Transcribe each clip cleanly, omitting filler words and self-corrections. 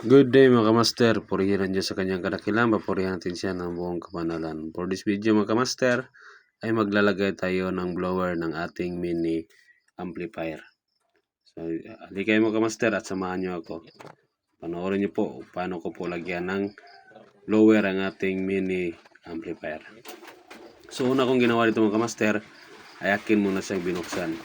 Good day mga kamaster, purihin Diyos sa kanyang kadakilan, papurihan natin siya ng buong kapanalan. For this video mga kamaster, ay maglalagay tayo ng blower ng ating mini amplifier. So, halika kayo mga kamaster at samahan nyo ako. Panoorin nyo po paano ko po lagyan ng blower ang ating mini amplifier. So, una kong ginawa dito mga kamaster, ay akin muna siyang binuksan.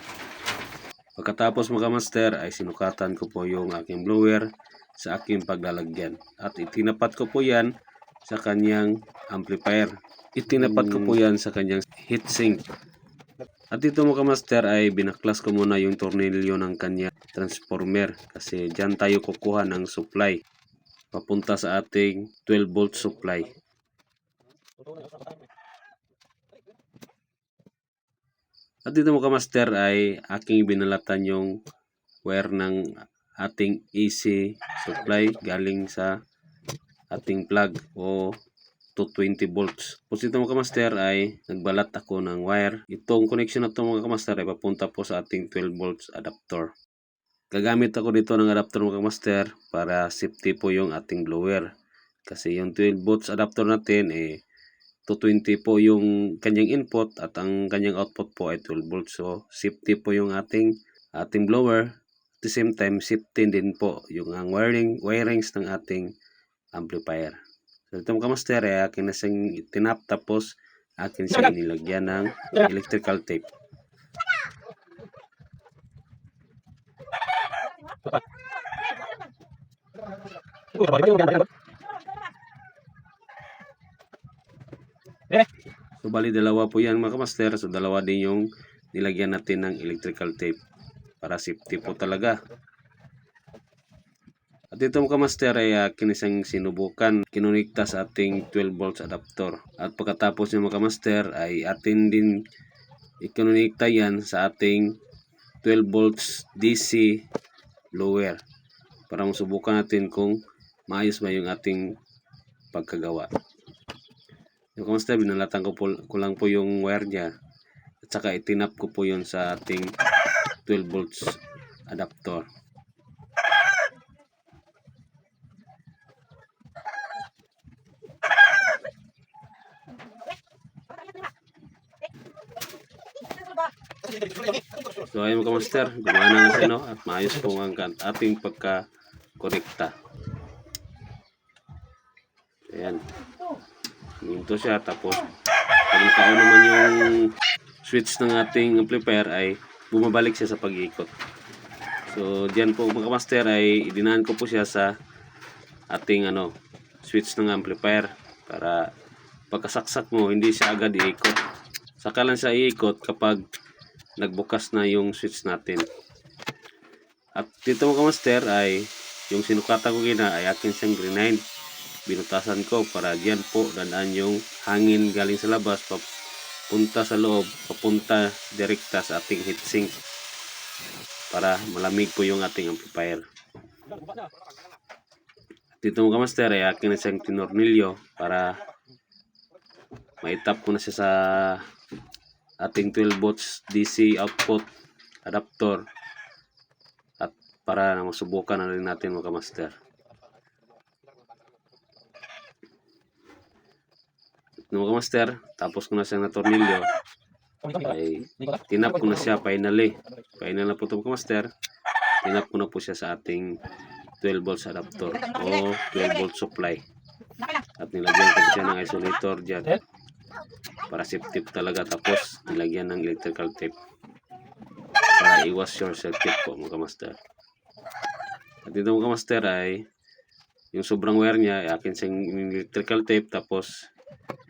Pagkatapos mga kamaster, ay sinukatan ko po yung aking blower sa aking paglalagyan. At itinapat ko po yan sa kanyang amplifier. Itinapat ko po yan sa kanyang heatsink. At dito mga master ay binaklas ko muna yung tornilyo ng kanyang transformer. Kasi dyan tayo kukuha ng supply. Papunta sa ating 12 volt supply. At dito mga master ay aking binalatan yung wire ng ating AC supply galing sa ating plug o 220 volts. Tapos ito mga kamaster ay nagbalat ako ng wire. Itong connection na ito mga kamaster ay papunta po sa ating 12 volts adapter. Gagamit ako dito ng adapter mga kamaster para safety po yung ating blower. Kasi yung 12 volts adapter natin 220 po yung kanyang input at ang kanyang output po ay 12 volts. So safety po yung ating blower. At the same time, safety din po yung ang wirings ng ating amplifier. So ito mga master ay akin na siyang tinap tapos akin siya inilagyan ng electrical tape. So bali dalawa po yan mga master. So dalawa din yung nilagyan natin ng electrical tape para safety po talaga. At ito mga master ay akin isang sinubukan kinunikta sa ating 12 volts adapter. At pagkatapos ng mga master ay atin din ikinunikta yan sa ating 12 volts DC blower para masubukan natin kung maayos ba yung ating pagkagawa. Yung master, binalatan ko lang po yung wire niya at saka itinap ko po yun sa ating 12 volts adapter. So ayun mga master, gumana na siya no? At maayos po ang ating pagka-konekta. Ayan. Minto siya tapos pag nakaon naman yung switch ng ating amplifier ay bumabalik siya sa pag-iikot. So diyan po mga master ay idinaan ko po siya sa ating switch ng amplifier para pagkasaksak mo hindi siya agad iikot. Saka lang siya iikot kapag nagbukas na yung switch natin. At dito mga master ay yung sinukatan ko gina ay akin siyang grenade. Binutasan ko para diyan po dadaan yung hangin galing sa labas papunta sa loob, papunta direkta sa ating heatsink para malamig po yung ating amplifier. Dito mga master ay akin na siyang tinornilyo para maitap ko na siya sa ating 12 volts DC output adapter at para masubukan na rin natin mga master. Mga master, tapos ko na siyang natornilyo ay tinap ko na siya finally. Final na po ito mga master. Tinap ko na po siya sa ating 12 volts adapter o 12 volt supply. At nilagyan ko siya ng isolator dyan para safety talaga, tapos nilagyan ng electrical tape para iwas short circuit po mga master. At dito mga master ay yung sobrang wire niya ay akin siyang electrical tape tapos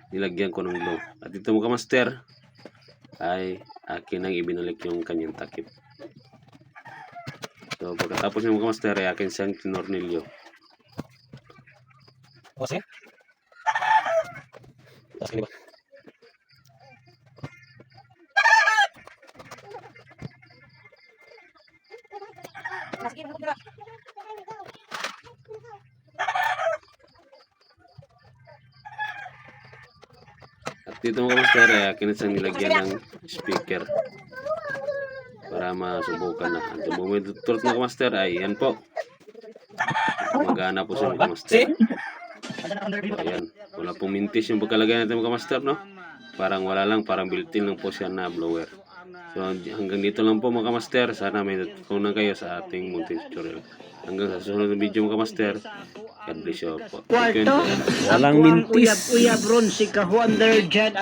nilagyan ko ng glue. At dito mga master ay akin ang ibinalik yung kanyang takip. So pagkatapos ng mga master ay akin siyang tinornilyo. Okay. At dito mga master ay akin siyang nilagyan ng speaker para masubukan na. At the moment turut mga master ay yan po. Magana po siya mga master. So, ayan. Wala pong mintis yung pagkalagay natin mga master, no? Parang wala lang, parang built-in lang po siya na blower. So hanggang dito lang po mga master. Sana may natutunan kayo sa ating multi tutorial. Hanggang sa susunod na video mga master. God bless you all po. Thank you. Kwarto. Walang mintis. Uyab-uyab ron si Kahuander Jan